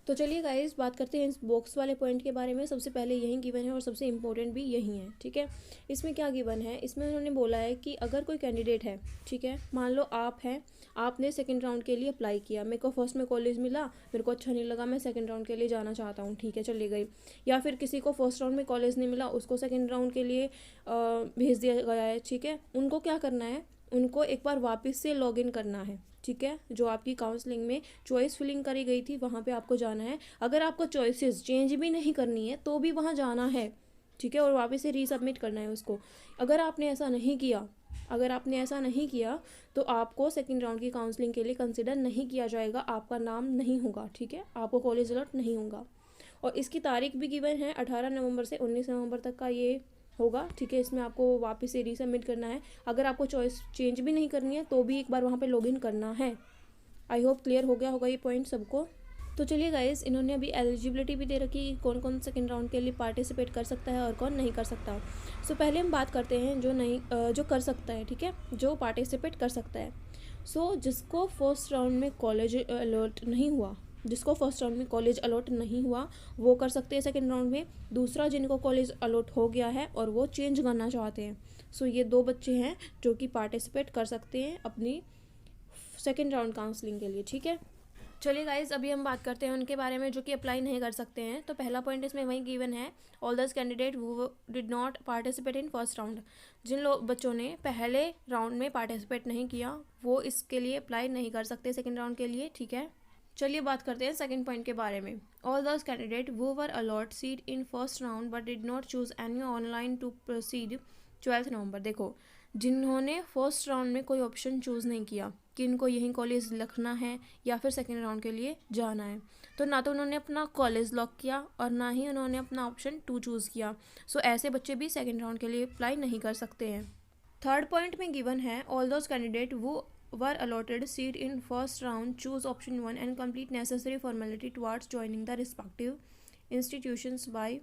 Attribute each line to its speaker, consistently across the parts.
Speaker 1: तो चलिए गाइस बात करते हैं इस बॉक्स वाले पॉइंट के बारे में। सबसे पहले यही गिवन है और सबसे इम्पोर्टेंट भी यही है, ठीक है। इसमें क्या गिवन है, इसमें उन्होंने बोला है कि अगर कोई कैंडिडेट है, ठीक है, मान लो आप हैं, आपने सेकंड राउंड के लिए अप्लाई किया, मेरे को फर्स्ट में कॉलेज मिला, मेरे को अच्छा नहीं लगा, मैं सेकंड राउंड के लिए जाना चाहता हूँ, ठीक है, चली गई। या फिर किसी को फर्स्ट राउंड में कॉलेज नहीं मिला, उसको सेकेंड राउंड के लिए भेज दिया गया है, ठीक है। उनको क्या करना है, उनको एक बार वापस से लॉग इन करना है, ठीक है। जो आपकी काउंसलिंग में चॉइस फिलिंग करी गई थी वहाँ पे आपको जाना है। अगर आपको चॉइसेस चेंज भी नहीं करनी है तो भी वहाँ जाना है, ठीक है, और वापस से रीसबमिट करना है उसको। अगर आपने ऐसा नहीं किया तो आपको सेकंड राउंड की काउंसलिंग के लिए कंसिडर नहीं किया जाएगा, आपका नाम नहीं होगा, ठीक है, आपको कॉलेज अलॉट नहीं होगा। और इसकी तारीख भी गिवन है 18 नवंबर से 19 नवंबर तक का ये होगा, ठीक है। इसमें आपको वापस से रीसबमिट करना है। अगर आपको चॉइस चेंज भी नहीं करनी है तो भी एक बार वहाँ पे लॉगिन करना है। आई होप क्लियर हो गया होगा ये पॉइंट सबको। तो चलिए गाइस, इन्होंने अभी एलिजिबिलिटी भी दे रखी है, कौन कौन सेकंड राउंड के लिए पार्टिसिपेट कर सकता है और कौन नहीं कर सकता। सो पहले हम बात करते हैं जो कर सकता है, ठीक है, जो पार्टिसिपेट कर सकता है। जिसको फर्स्ट राउंड में कॉलेज अलॉट नहीं हुआ, वो कर सकते हैं सेकंड राउंड में। दूसरा, जिनको कॉलेज अलॉट हो गया है और वो चेंज करना चाहते हैं, ये दो बच्चे हैं जो कि पार्टिसिपेट कर सकते हैं अपनी सेकेंड राउंड काउंसलिंग के लिए, ठीक है। चलिए गाइज, अभी हम बात करते हैं उनके बारे में जो कि अप्लाई नहीं कर सकते हैं। तो पहला पॉइंट इसमें वही गिवन है, all those candidate who did not participate in first round. जिन बच्चों ने पहले राउंड में पार्टिसिपेट नहीं किया वो इसके लिए अप्लाई नहीं कर सकते सेकेंड राउंड के लिए, ठीक है। चलिए बात करते हैं सेकंड पॉइंट के बारे में। All those candidate who were allot seat in first round but did not choose any online to proceed 12 November. देखो, जिन्होंने फर्स्ट राउंड में कोई ऑप्शन चूज़ नहीं किया कि इनको यही कॉलेज रखना है या फिर सेकेंड राउंड के लिए जाना है, तो ना तो उन्होंने अपना कॉलेज लॉक किया और ना ही उन्होंने अपना ऑप्शन 2 चूज़ किया। ऐसे बच्चे भी सेकेंड राउंड के लिए अप्लाई नहीं कर सकते हैं। थर्ड पॉइंट में गिवन है, ऑल दोज कैंडिडेट वो were allotted seat in first round choose option 1 and complete necessary formality towards joining the respective institutions by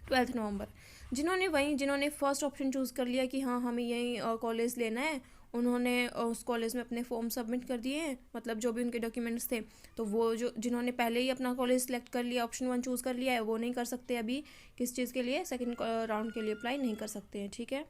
Speaker 1: 12 नवंबर। जिन्होंने फर्स्ट ऑप्शन चूज़ कर लिया कि हाँ हमें यही कॉलेज लेना है, उन्होंने उस कॉलेज में अपने फॉर्म सबमिट कर दिए हैं, मतलब जो भी उनके डॉक्यूमेंट्स थे। तो वो जिन्होंने पहले ही अपना कॉलेज सेलेक्ट कर लिया, ऑप्शन 1 चूज़ कर लिया है, वो नहीं कर सकते अभी किस चीज़ के लिए, सेकेंड राउंड के लिए अप्लाई नहीं कर सकते हैं, ठीक है।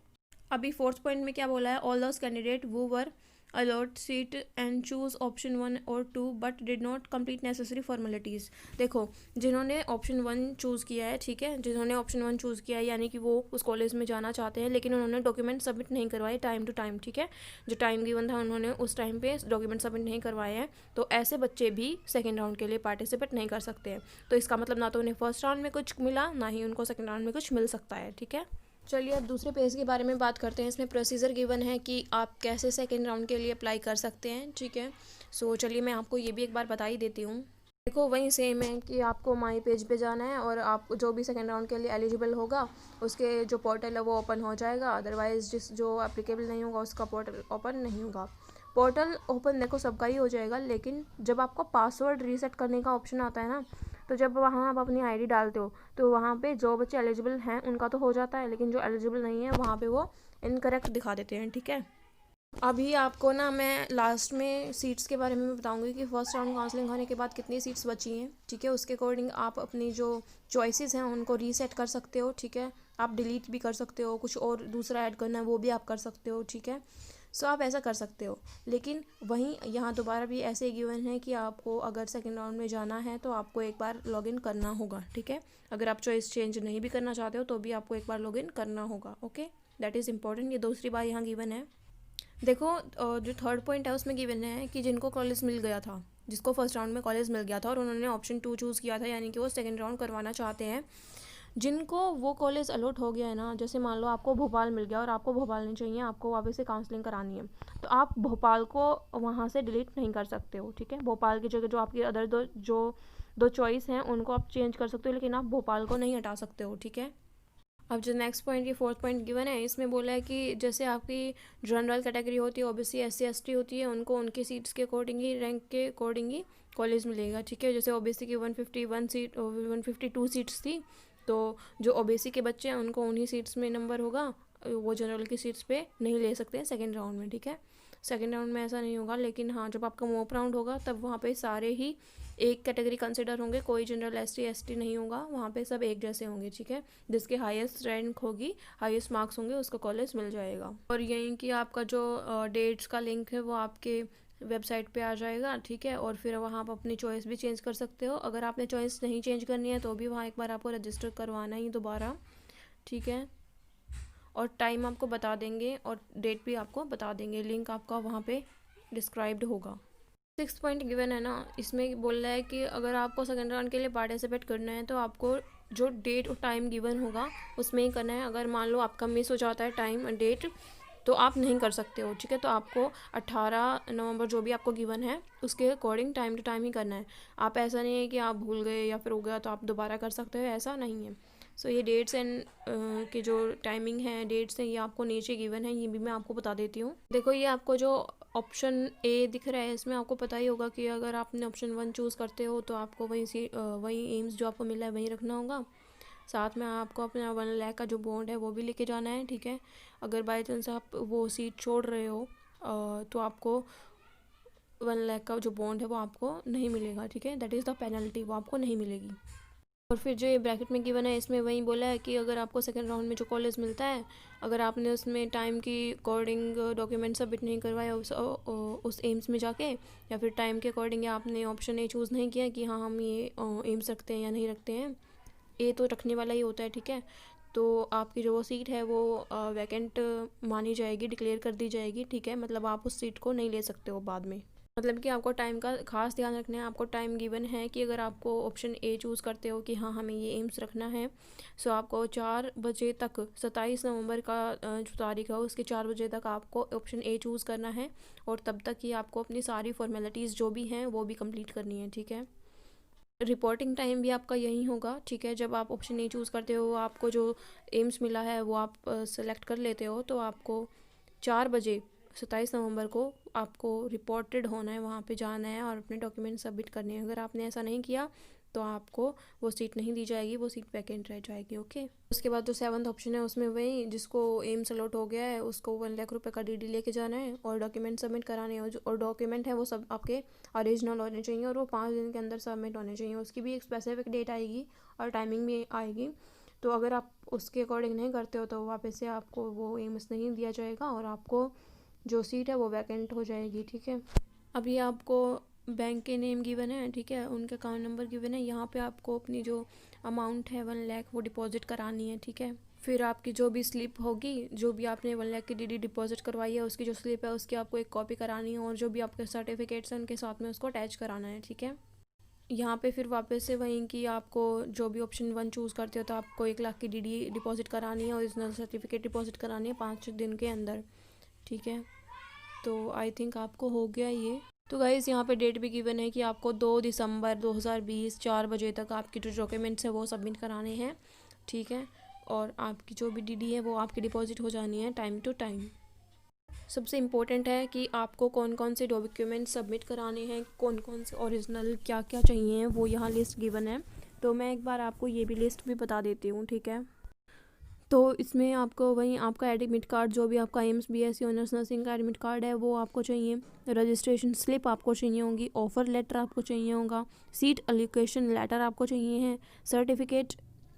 Speaker 1: अभी फोर्थ पॉइंट में क्या बोला है, ऑल दोस कैंडिडेट वो were allot seat and choose option 1 और 2 but did not complete necessary formalities. देखो, जिन्होंने ऑप्शन 1 चूज़ किया है, ठीक है, जिन्होंने ऑप्शन 1 चूज़ किया है यानी कि वो उस कॉलेज में जाना चाहते हैं लेकिन उन्होंने डॉक्यूमेंट सबमिट नहीं करवाए टाइम टू टाइम, ठीक है, जो टाइम गिवन था उन्होंने उस टाइम पे डॉक्यूमेंट सबमिट नहीं करवाए हैं, तो ऐसे बच्चे भी सेकेंड राउंड के लिए पार्टिसिपेट नहीं कर सकते हैं। तो इसका मतलब ना तो उन्हें फर्स्ट राउंड में कुछ मिला, ना ही उनको सेकेंड राउंड में कुछ मिल सकता है, ठीक है। चलिए अब दूसरे पेज के बारे में बात करते हैं। इसमें प्रोसीजर गिवन है कि आप कैसे सेकेंड राउंड के लिए अप्लाई कर सकते हैं, ठीक है। चलिए मैं आपको ये भी एक बार बता ही देती हूँ। देखो, वही सेम है कि आपको माई पेज पे जाना है और आप जो भी सेकेंड राउंड के लिए एलिजिबल होगा उसके जो पोर्टल है वो ओपन हो जाएगा, अदरवाइज जो एप्लीकेबल नहीं होगा उसका पोर्टल ओपन नहीं होगा। पोर्टल ओपन देखो सबका ही हो जाएगा, लेकिन जब आपको पासवर्ड रीसेट करने का ऑप्शन आता है ना, तो जब वहाँ आप अपनी आईडी डालते हो तो वहाँ पे जो बच्चे एलिजिबल हैं उनका तो हो जाता है, लेकिन जो एलिजिबल नहीं है वहाँ पे वो इनकरेक्ट दिखा देते हैं, ठीक है। अभी आपको ना मैं लास्ट में सीट्स के बारे में बताऊंगी कि फर्स्ट राउंड काउंसलिंग होने के बाद कितनी सीट्स बची हैं, ठीक है। उसके अकॉर्डिंग आप अपनी जो चॉइसेस हैं उनको रीसेट कर सकते हो, ठीक है। आप डिलीट भी कर सकते हो, कुछ और दूसरा ऐड करना है वो भी आप कर सकते हो, ठीक है। आप ऐसा कर सकते हो, लेकिन वहीं यहाँ दोबारा भी ऐसे ही गिवन है कि आपको अगर सेकेंड राउंड में जाना है तो आपको एक बार लॉगिन करना होगा, ठीक है। अगर आप चॉइस चेंज नहीं भी करना चाहते हो तो भी आपको एक बार लॉगिन करना होगा, ओके, दैट इज़ इंपॉर्टेंट। ये दूसरी बार यहाँ गिवन है। देखो, जो थर्ड पॉइंट है उसमें गिवन है कि जिनको कॉलेज मिल गया था, जिसको फर्स्ट राउंड में कॉलेज मिल गया था और उन्होंने ऑप्शन 2 चूज़ किया था, यानी कि वो सेकेंड राउंड करवाना चाहते हैं, जिनको वो कॉलेज अलॉट हो गया है ना, जैसे मान लो आपको भोपाल मिल गया और आपको भोपाल नहीं चाहिए, आपको वापस से काउंसलिंग करानी है, तो आप भोपाल को वहाँ से डिलीट नहीं कर सकते हो, ठीक है। भोपाल की जगह जो आपकी अदर दो चॉइस हैं उनको आप चेंज कर सकते हो, लेकिन आप भोपाल को नहीं हटा सकते हो, ठीक है। अब जो नेक्स्ट पॉइंट, ये फोर्थ पॉइंट गिवन है, इसमें बोला है कि जैसे आपकी जनरल कैटेगरी होती है, ओबीसी, एससी, एसटी होती है, उनको उनकी सीट्स के अकॉर्डिंग ही, रैंक के अकॉर्डिंग ही कॉलेज मिलेगा, ठीक है। जैसे ओबीसी की 152 सीट्स थी, तो जो ओबीसी के बच्चे हैं उनको उन्हीं सीट्स में नंबर होगा, वो जनरल की सीट्स पे नहीं ले सकते हैं सेकेंड राउंड में, ठीक है। सेकेंड राउंड में ऐसा नहीं होगा, लेकिन हाँ जब आपका मॉक राउंड होगा तब वहाँ पे सारे ही एक कैटेगरी कंसिडर होंगे, कोई जनरल एसटी नहीं होगा, वहाँ पे सब एक जैसे होंगे, ठीक है। जिसके हाईएस्ट रैंक होगी, हाईएस्ट मार्क्स होंगे, उसको कॉलेज मिल जाएगा। और यहीं कि आपका जो डेट्स का लिंक है वो आपके वेबसाइट पे आ जाएगा, ठीक है। और फिर वहाँ आप अपनी चॉइस भी चेंज कर सकते हो। अगर आपने चॉइस नहीं चेंज करनी है तो भी वहाँ एक बार आपको रजिस्टर करवाना ही दोबारा, ठीक है। और टाइम आपको बता देंगे और डेट भी आपको बता देंगे, लिंक आपका वहाँ पे डिस्क्राइब्ड होगा। 6 पॉइंट गिवन है ना, इसमें बोल रहा है कि अगर आपको सेकेंड राउंड के लिए पार्टिसिपेट करना है तो आपको जो डेट और टाइम गिवन होगा उसमें ही करना है। अगर मान लो आपका मिस हो जाता है टाइम और डेट तो आप नहीं कर सकते हो, ठीक है। तो आपको 18 नवंबर जो भी आपको गिवन है उसके अकॉर्डिंग टाइम टू टाइम ही करना है। आप ऐसा नहीं है कि आप भूल गए या फिर हो गया तो आप दोबारा कर सकते हो, ऐसा नहीं है। सो ये डेट्स एंड की जो टाइमिंग है, डेट्स हैं, ये आपको नीचे गिवन है, ये भी मैं आपको बता देती हूँ। देखो ये आपको जो ऑप्शन ए दिख रहा है इसमें आपको पता ही होगा कि अगर आपने ऑप्शन 1 चूज़ करते हो तो आपको वही एम्स जो आपको मिला है वहीं रखना होगा। साथ में आपको अपना 1 लाख का जो बॉन्ड है वो भी लेके जाना है, ठीक है। अगर बाई चांस आप वो सीट छोड़ रहे हो तो आपको 1 लाख का जो बॉन्ड है वो आपको नहीं मिलेगा, ठीक है। दैट इज़ द पेनल्टी, वो आपको नहीं मिलेगी। और फिर जो ये ब्रैकेट में गिवन है इसमें वही बोला है कि अगर आपको सेकंड राउंड में जो कॉलेज मिलता है, अगर आपने उसमें टाइम की अकॉर्डिंग डॉक्यूमेंट सबमिट नहीं करवाया उस एम्स में जाके, या फिर टाइम के अकॉर्डिंग आपने ऑप्शन ए चूज़ नहीं किया कि हाँ हम ये एम्स रखते हैं या नहीं रखते हैं, ए तो रखने वाला ही होता है, ठीक है। तो आपकी जो वो सीट है वो वैकेंट मानी जाएगी, डिक्लेयर कर दी जाएगी, ठीक है। मतलब आप उस सीट को नहीं ले सकते हो बाद में। मतलब कि आपको टाइम का खास ध्यान रखना है। आपको टाइम गिवन है कि अगर आपको ऑप्शन ए चूज़ करते हो कि हाँ हमें ये एम्स रखना है, सो आपको 4 बजे तक 27 नवंबर का जो तारीख है उसके 4 बजे तक आपको ऑप्शन ए चूज़ करना है। और तब तक ही आपको अपनी सारी फॉर्मेलिटीज़ जो भी हैं वो भी कंप्लीट करनी है, ठीक है। रिपोर्टिंग टाइम भी आपका यही होगा, ठीक है। जब आप ऑप्शन ए चूज़ करते हो, आपको जो एम्स मिला है वो आप सेलेक्ट कर लेते हो, तो आपको 4 बजे 27 नवंबर को आपको रिपोर्टेड होना है, वहाँ पे जाना है और अपने डॉक्यूमेंट सबमिट करने हैं। अगर आपने ऐसा नहीं किया तो आपको वो सीट नहीं दी जाएगी, वो सीट वैकेंट रह जाएगी, ओके। उसके बाद जो 7th ऑप्शन है उसमें वही जिसको एम्स अलॉट हो गया है उसको 1 लाख रुपये का डीडी लेके जाना है और डॉक्यूमेंट सबमिट कराने हैं। और डॉक्यूमेंट है वो सब आपके ओरिजिनल होने चाहिए और वो 5 दिन के अंदर सबमिट होने चाहिए। उसकी भी एक स्पेसिफिक डेट आएगी और टाइमिंग भी आएगी। तो अगर आप उसके अकॉर्डिंग नहीं करते हो तो वापस से आपको वो एम्स नहीं दिया जाएगा और आपको जो सीट है वो वैकेंट हो जाएगी, ठीक है। अभी आपको बैंक के नेम गिवन है, ठीक है, उनके अकाउंट नंबर गिवन है। यहाँ पे आपको अपनी जो अमाउंट है 1 लाख वो डिपॉजिट करानी है, ठीक है। फिर आपकी जो भी स्लिप होगी, जो भी आपने 1 लाख की डीडी डिपॉजिट करवाई है उसकी जो स्लिप है उसकी आपको एक कॉपी करानी है और जो भी आपके सर्टिफिकेट्स हैं उनके साथ में उसको अटैच कराना है, ठीक है। यहाँ पे फिर वापस से वहीं कि आपको जो भी ऑप्शन 1 चूज़ करते हो तो आपको 1 लाख की डीडी डिपॉजिट करानी है, ओरिजिनल सर्टिफिकेट डिपॉजिट करानी है 5 दिन के अंदर, ठीक है। तो आई थिंक आपको हो गया ये। तो गाइज़ यहाँ पे डेट भी गिवन है कि आपको 2 दिसंबर 2020 4 बजे तक आपकी जो डॉक्यूमेंट्स है वो सबमिट कराने हैं, ठीक है। और आपकी जो भी डीडी है वो आपकी डिपॉजिट हो जानी है टाइम टू टाइम। सबसे इम्पोर्टेंट है कि आपको कौन कौन से डॉक्यूमेंट सबमिट कराने हैं, कौन कौन से ओरिजिनल क्या क्या चाहिए वो यहाँ लिस्ट गिवन है। तो मैं एक बार आपको ये भी लिस्ट भी बता देती हूँ, ठीक है। तो इसमें आपको वहीं आपका एडमिट कार्ड, जो भी आपका एम्स बीएससी ऑनर्स नर्सिंग का एडमिट कार्ड है वो आपको चाहिए, रजिस्ट्रेशन स्लिप आपको चाहिए होगी, ऑफ़र लेटर आपको चाहिए होगा, सीट एलोकेशन लेटर आपको चाहिए है, certificate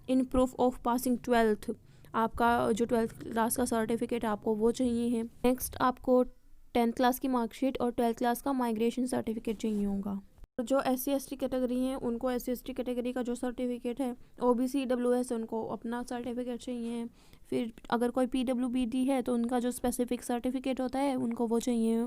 Speaker 1: in proof of passing 12th, आपका जो 12th क्लास का सर्टिफिकेट आपको वो चाहिए है। नेक्स्ट आपको 10th क्लास की मार्कशीट और 12th क्लास का माइग्रेशन सर्टिफिकेट चाहिए होगा। जो SC/ST कैटेगरी हैं उनको SC/ST कैटेगरी का जो सर्टिफिकेट है, OBC EWS उनको अपना सर्टिफिकेट चाहिए। फिर अगर कोई PWBD है तो उनका जो स्पेसिफिक सर्टिफिकेट होता है उनको वो चाहिए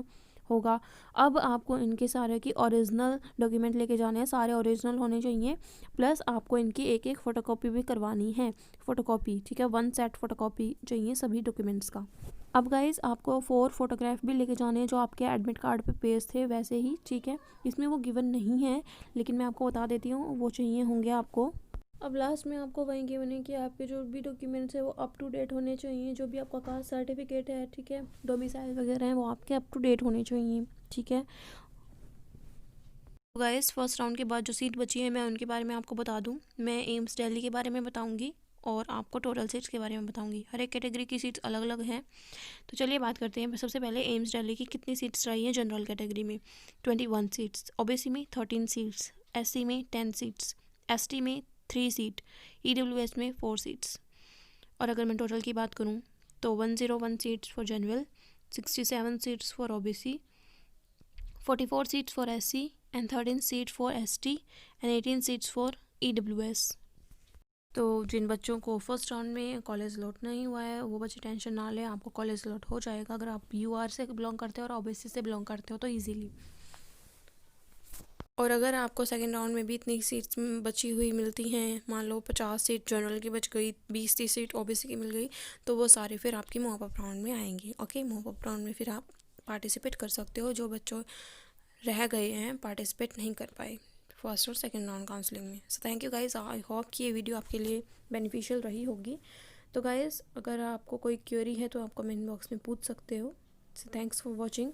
Speaker 1: होगा। अब आपको इनके सारे की ओरिजिनल डॉक्यूमेंट लेके जाने हैं, सारे ओरिजिनल होने चाहिए, प्लस आपको इनकी एक एक फ़ोटोकॉपी भी करवानी है, फ़ोटोकॉपी, ठीक है। 1 सेट फ़ोटोकॉपी चाहिए सभी डॉक्यूमेंट्स का। अब गाइज़ आपको 4 फोटोग्राफ भी लेके जाने हैं जो आपके एडमिट कार्ड पे पेज थे वैसे ही, ठीक है। इसमें वो गिवन नहीं है लेकिन मैं आपको बता देती हूँ, वो चाहिए होंगे आपको। अब लास्ट में आपको वहीं गिवन है कि आपके जो भी डॉक्यूमेंट्स है वो अप टू डेट होने चाहिए, जो भी आपका कास्ट सर्टिफिकेट है, ठीक है, डोमिसाइल वगैरह हैं वो आपके अप टू डेट होने चाहिए, ठीक है। गाइस फर्स्ट राउंड के बाद जो सीट बची है मैं उनके बारे में आपको बता दूं। मैं एम्स दिल्ली के बारे में बताऊंगी, और आपको टोटल सीट्स के बारे में बताऊंगी। हर एक कैटेगरी की सीट्स अलग अलग हैं। तो चलिए बात करते हैं। सबसे पहले एम्स दिल्ली की कितनी सीट्स रही हैं जनरल कैटेगरी में। 21 सीट्स, ओबीसी में 13 सीट्स, एससी में 10 सीट्स, एसटी में 3 सीट, ईडब्ल्यूएस में 4 सीट्स। और अगर मैं टोटल की बात करूं तो 101 seats for general, 67 seats for OBC, 44 seats for SC and 13 seats for ST and 18 seats for EWS। तो जिन बच्चों को फर्स्ट राउंड में कॉलेज अलॉट नहीं हुआ है वो बच्चे टेंशन ना लें, आपको कॉलेज अलॉट हो जाएगा अगर आप यूआर से बिलोंग करते हो और ओबीसी से बिलोंग करते हो तो इजीली। और अगर आपको सेकेंड राउंड में भी इतनी सीट्स बची हुई मिलती हैं, मान लो 50 सीट जनरल की बच गई, 20-30 सीट ओबीसी की मिल गई, तो वो सारे फिर आपकी मॉप अप राउंड में आएंगी। ओके, मॉप अप राउंड में फिर आप पार्टिसिपेट कर सकते हो जो बच्चों रह गए हैं, पार्टिसिपेट नहीं कर पाए फर्स्ट और सेकंड राउंड काउंसलिंग में। So thank you guys, I hope कि ये वीडियो आपके लिए बेनिफिशियल रही होगी। तो गाइस अगर आपको कोई क्वेरी है तो आप कमेंट बॉक्स में पूछ सकते हो। So thanks for watching.